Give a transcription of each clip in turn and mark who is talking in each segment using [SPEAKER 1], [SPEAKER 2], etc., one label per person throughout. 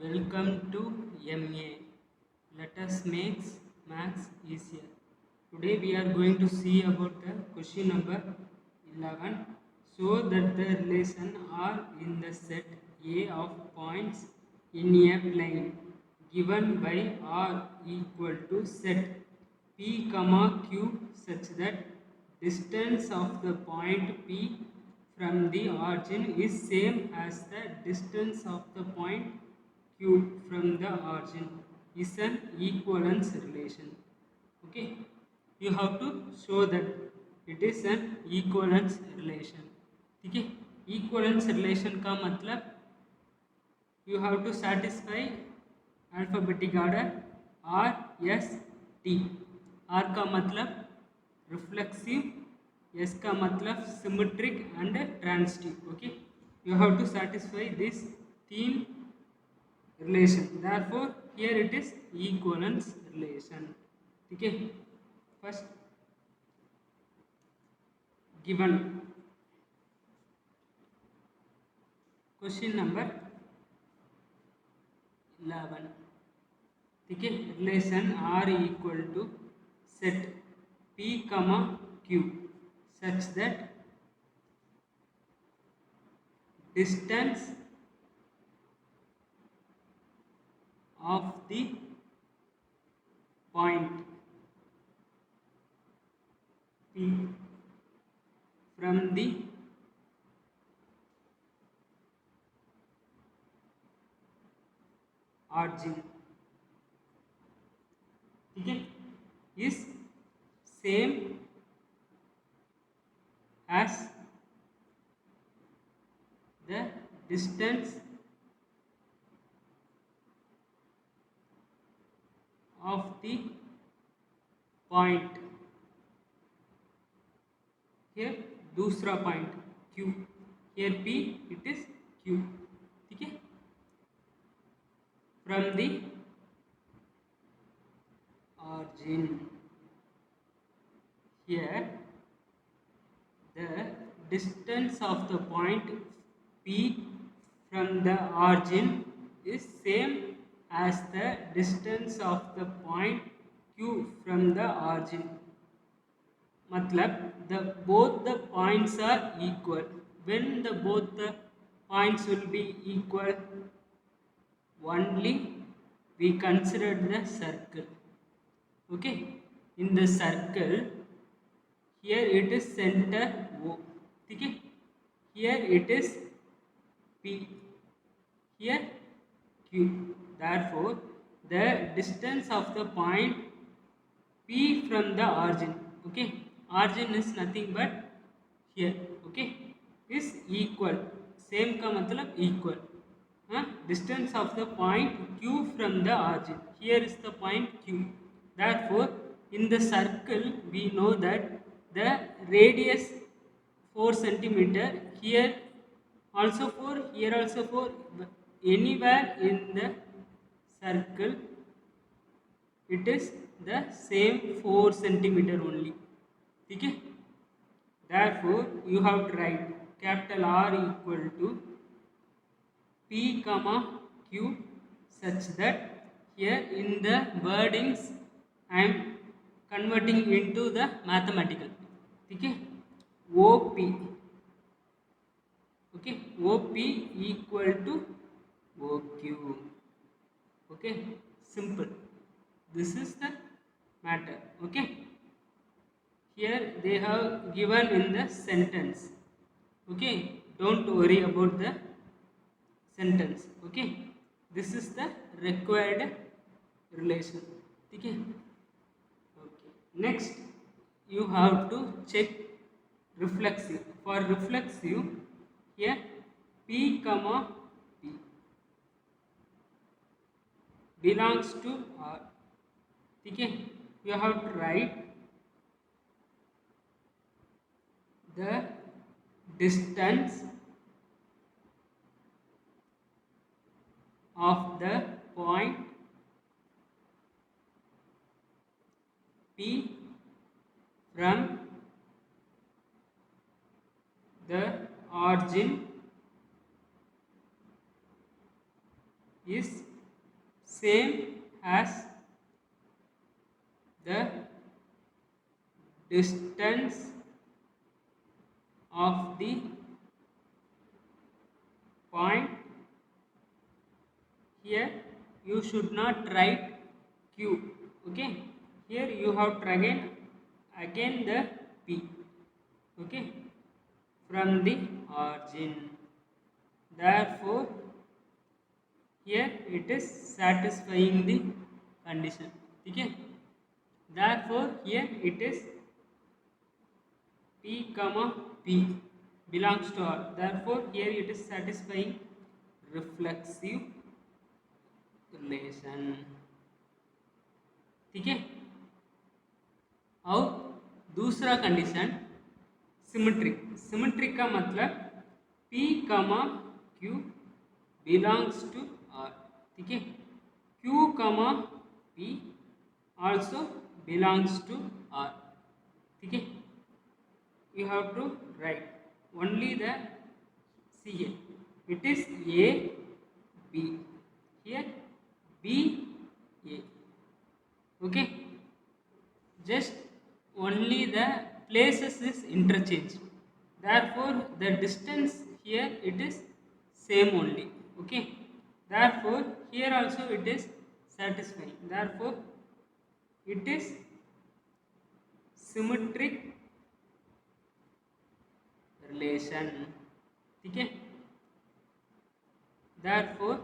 [SPEAKER 1] Welcome to MA. Let us make maths easier. Today we are going to see about the question number 11. Show that the relation R in the set A of points in a plane given by R equal to set P comma Q such that distance of the point P from the origin is same as the distance of the point Q from the origin is an equivalence relation. Okay, you have to show that it is an equivalence relation. ठीक है, equivalence relation का मतलब you have to satisfy alphabetic order R S T. R का मतलब reflexive, S का मतलब symmetric and transitive. Okay, you have to satisfy this तीन relation. Therefore here it is equivalence relation. ठीक है, first given question number 11. ठीक है, relation R equal to set P comma Q such that distance of the point P from the origin, ठीक है, is same as the distance of the point here दूसरा point Q, here P it is Q, ठीक है, from the origin. Here the distance of the point P from the origin is same as the distance of the point Q from the origin. मतलब the both the points are equal. When the both the points will be equal, only we consider the circle. Okay, in the circle here it is center O, ठीक है, here it is P, here Q. Therefore the distance of the point P from the origin, okay, origin is nothing but here, okay, is equal. Same का मतलब equal. Distance of the point Q from the origin, here is the point Q. Therefore in the circle we know that the radius 4 centimeter, here also 4, here also 4, anywhere in the circle it is the same 4 centimeter only, ठीक है. Therefore you have to write capital R equal to P comma Q such that here in the wordings I am converting into the mathematical, ठीक है, OP, okay, OP equal to OQ, okay, simple. This is the matter, okay. Here they have given in the sentence, okay, don't worry about the sentence, okay. This is the required relation, ठीक है. Okay, next you have to check reflexive. For reflexive here P comma P belongs to R, ठीक है. You have to write the distance of the point P from the origin is same as the distance of the point. Here you should not write q. Okay, here you have to again the p. Okay, from the origin. Therefore here it is satisfying the condition. Okay, therefore here it is p comma p belongs to R. Therefore here it is satisfying reflexive relation. ठीक है. और दूसरा condition symmetric. Symmetric का मतलब p कमा q belongs to R. ठीक है. q कमा p also belongs to R. ठीक है. You have to write only the C here. It is A B. Here B A. Okay. Just only the places is interchanged. Therefore the distance here it is same only. Okay. Therefore here also it is satisfying. Therefore it is symmetric relation. ठीक है. Therefore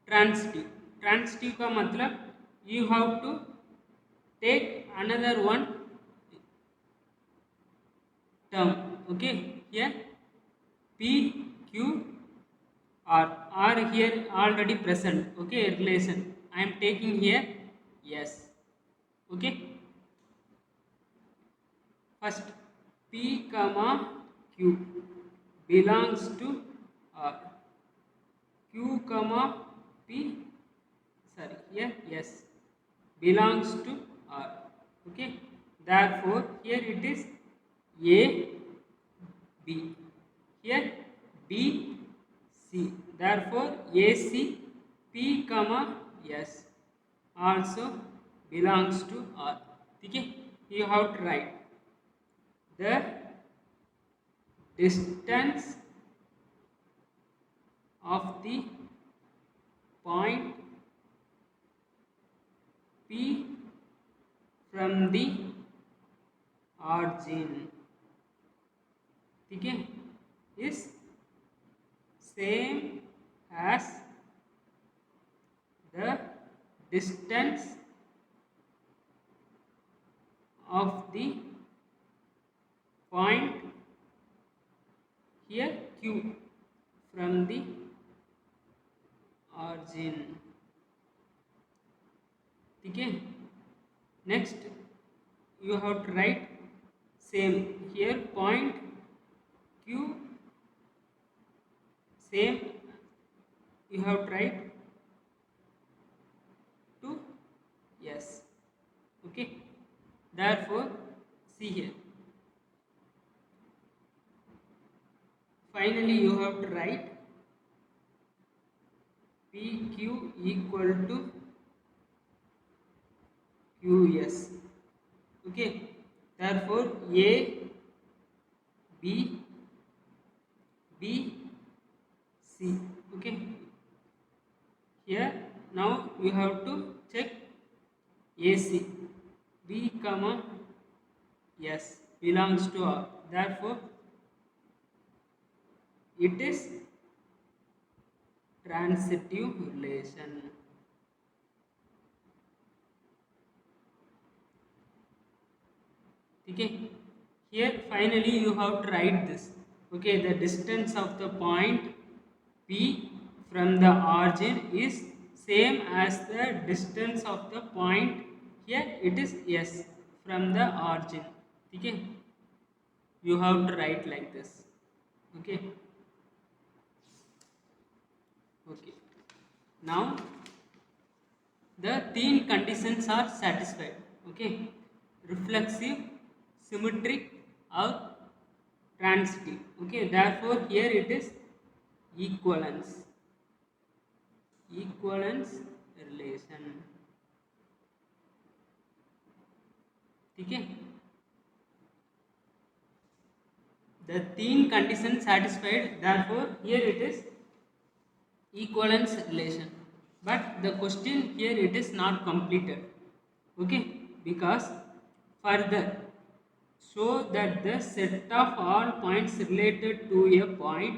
[SPEAKER 1] transitive. Transitive का मतलब you have to take another one term. Okay, here p q r are here already present. Okay, relation I am taking here yes. Okay, first p comma q belongs to R. q comma p here yes belongs to R. Okay, therefore here it is A B. Here B C. Therefore AC P comma S also belongs to R. Okay, you have to write the distance of the point P from the origin. ठीक है, is same as the distance of the point here Q from the origin. ठीक है. Next you have to write same here point Q same you have to write to yes. Okay, therefore see here finally you have to write PQ equal to QS. Okay, therefore A B B C. Okay, here now you have to check AC B comma S belongs to R. Therefore it is transitive relation. Okay, here finally you have to write this. Okay, the distance of the point P from the origin is same as the distance of the point here it is S from the origin. Okay, you have to write like this. Okay, okay, now the तीन conditions are satisfied. Okay, reflexive, symmetric or transitive. Okay, therefore here it is equivalence relation. ठीक है, the तीन condition satisfied, therefore here it is equivalence relation, but the question here it is not completed. Okay, because further show that the set of all points related to a point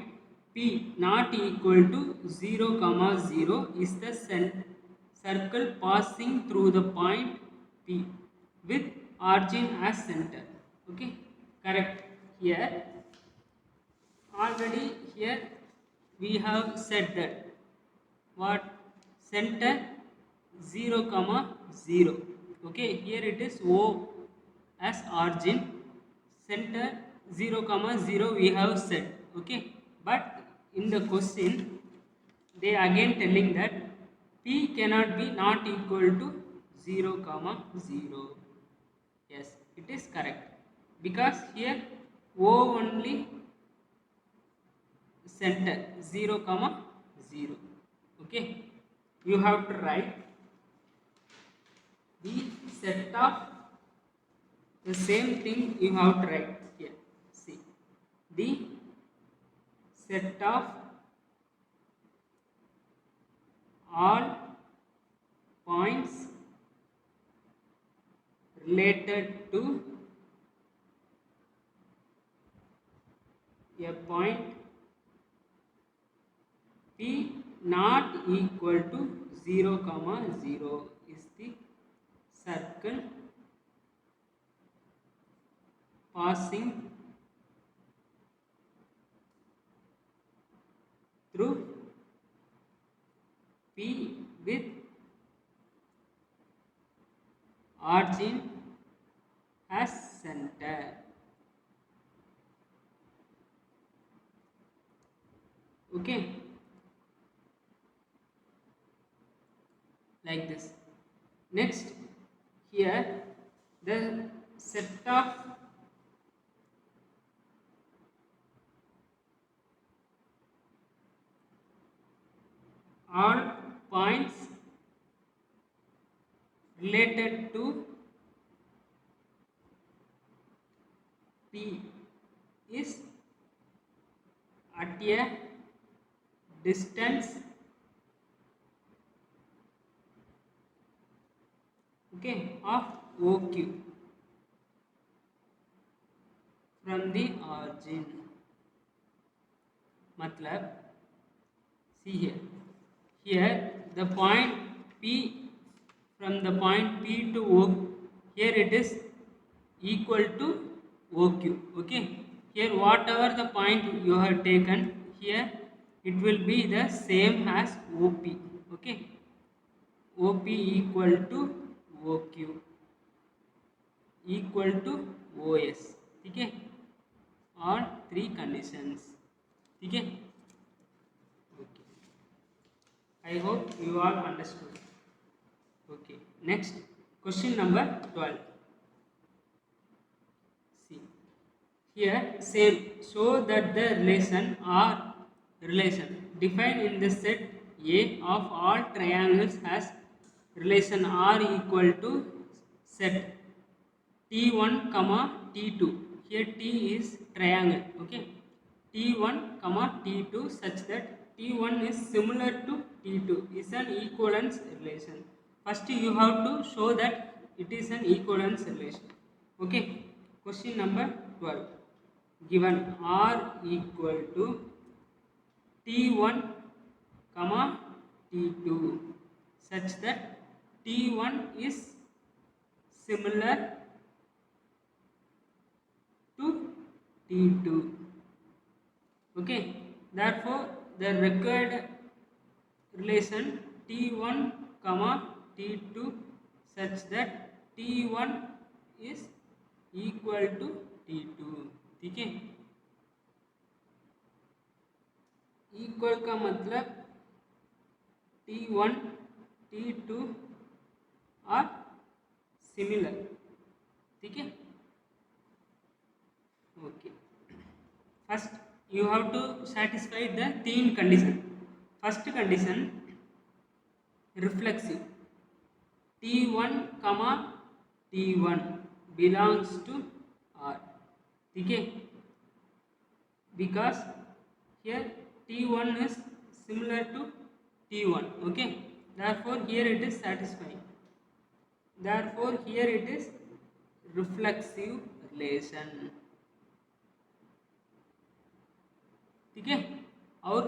[SPEAKER 1] P not equal to 0 comma 0 is the circle passing through the point P with origin as center. Okay, correct. Here already here we have said that what center 0 comma 0. Okay, here it is O as origin, center 0 comma 0 we have said. Okay, but in the question they again telling that P cannot be not equal to 0 comma 0. Yes, it is correct, because here O only center 0 comma 0. Okay, you have to write the set of the same thing you have to write here. See, the set of all points related to a point P not equal to 0 comma 0 is the circle passing through P with origin as center. Okay, like this. Next, here the set of all points related to P is at a distance, okay, of OQ from the origin. Matlab, see here the point P, from the point P to O, here it is equal to OQ. Okay, here whatever the point you have taken here, it will be the same as OP. Okay, OP equal to OQ equal to OS. ठीक है, all three conditions. ठीक है, okay, I hope you all understood. Okay, next question number 12. See, here same, show that the relation defined in the set A of all triangles has relation R equal to set T1 comma T2. Here T is triangle. Okay, T1 comma T2 such that T1 is similar to T2 is an equivalence relation. First you have to show that it is an equivalence relation. Okay, question number 12. Given R equal to T1 comma T2 such that T1 is similar to T2. Okay, therefore the required relation T1 comma T2 such that T1 is equal to T2. ठीक है, equal का मतलब T1 T2 और similar. ठीक है, okay. First you have to satisfy the thin condition. First condition, reflexive. T1 comma T1 belongs to R. Okay, because here T1 is similar to T1. Okay, therefore here it is satisfying. Therefore here it is reflexive relation. ठीक है. और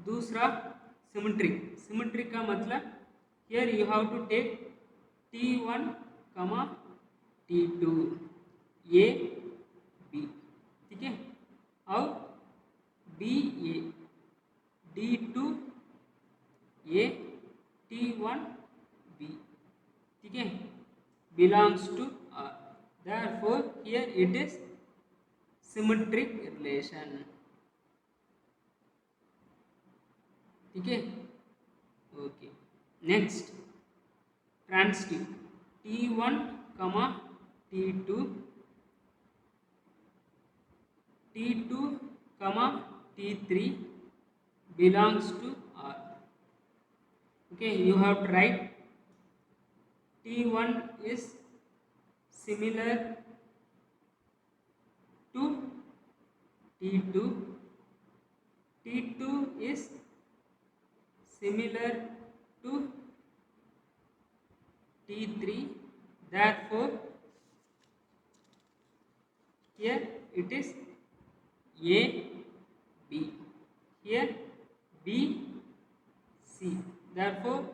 [SPEAKER 1] दूसरा symmetric. Symmetric का मतलब here you have to take T1 comma T2 A B. ठीक है. और B A D2 A T1 B. ठीक है, belongs to R. Therefore here it is symmetric relation. ठीक है. Okay, next transitive. T1 comma T2 T2 comma T3 belongs to R. Okay, you have to write T1 is similar to T2, T2 is similar to T3, therefore here it is A B, here B C, therefore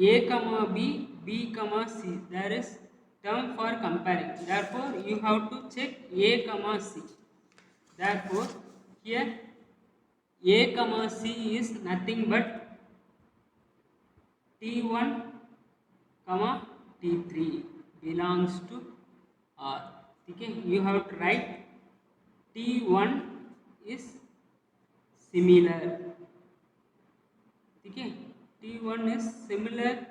[SPEAKER 1] A comma B, B comma C, there is term for comparing, therefore you have to check A comma C. Therefore here A comma C is nothing but T1 comma T3 belongs to R. ठीक है, you have to write T1 is similar. ठीक है, T1 is similar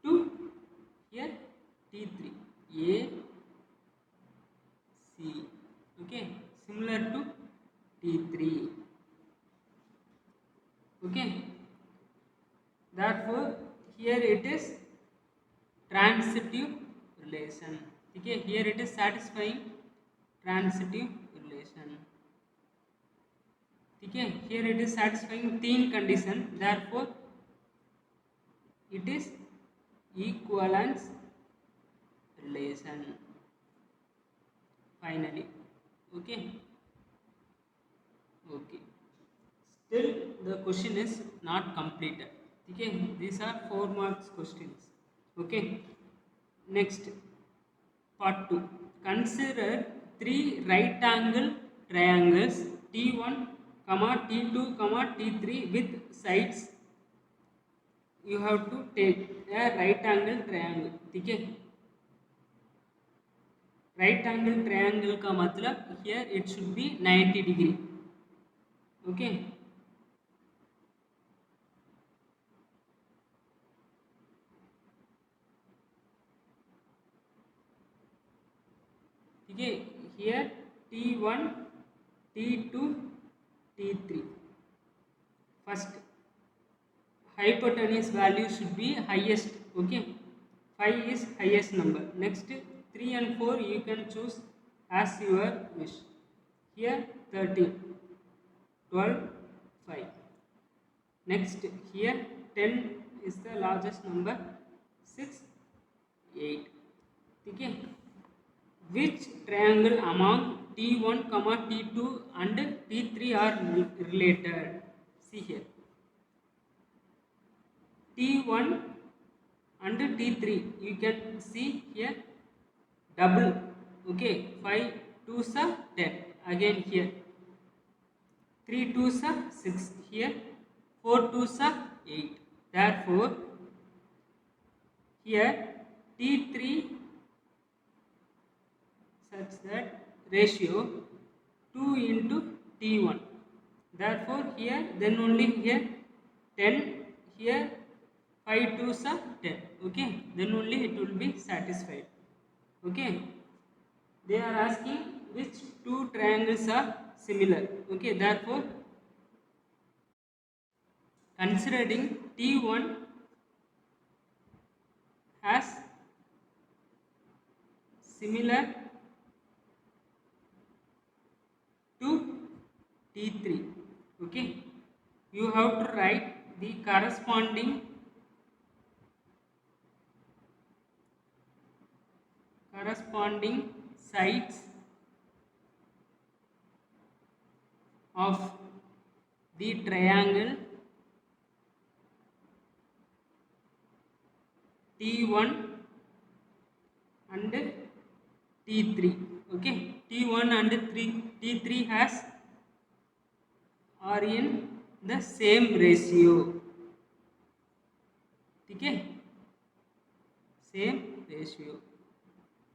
[SPEAKER 1] to here T3 A C. Okay, similar to T3. Okay, therefore here it is transitive relation. ठीक है, here it is satisfying transitive relation. ठीक है, here it is satisfying thin condition, therefore it is equivalence relation. Finally, okay. Okay, still the question is not completed. Okay, these are 4 marks questions. Okay, next part 2. Consider 3 right angle triangles T1 comma T2 comma T3 with sides. You have to take a right angle triangle. ठीक है, right angle triangle का मतलब here it should be 90 degree. Okay, ठीक है, here T1 T2 T3. First hypotenuse value should be highest. Okay, 5 is highest number. Next 3 and 4 you can choose as your wish. Here 13 12 5. Next here 10 is the largest number, 6 8. ठीक है, which triangle among T1 comma T2 and T3 are related? See here, T1 and T3 you can see here double. Okay, 5 2s are 10. Again here 3 2s are 6. Here 4 2s are 8. Therefore here T3 such that ratio 2 into T1. Therefore here then only here 10, here 5 2s are 10. Okay, then only it will be satisfied. Okay, they are asking which 2 triangles are similar. Okay, therefore considering T1 has similar to T3. Okay, you have to write the corresponding sides of the triangle T1 and T3. Okay, T1 and T3 has are in the same ratio. Okay, same ratio.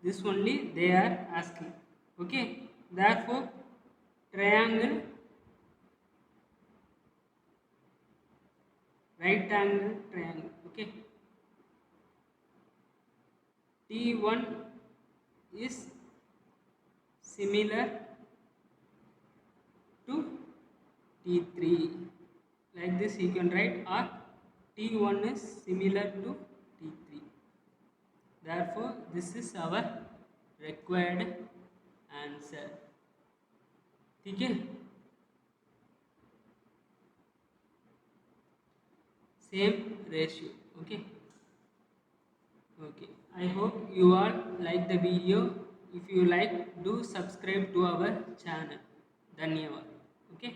[SPEAKER 1] This only they are asking. Okay, therefore triangle right angle triangle. Okay, T1 is similar to T3. Like this you can write, or T1 is similar to T3. Therefore this is our required answer. ठीक है, same ratio. Okay, okay, I hope you all like the video. If you like, do subscribe to our channel. Dhanyavad. Okay.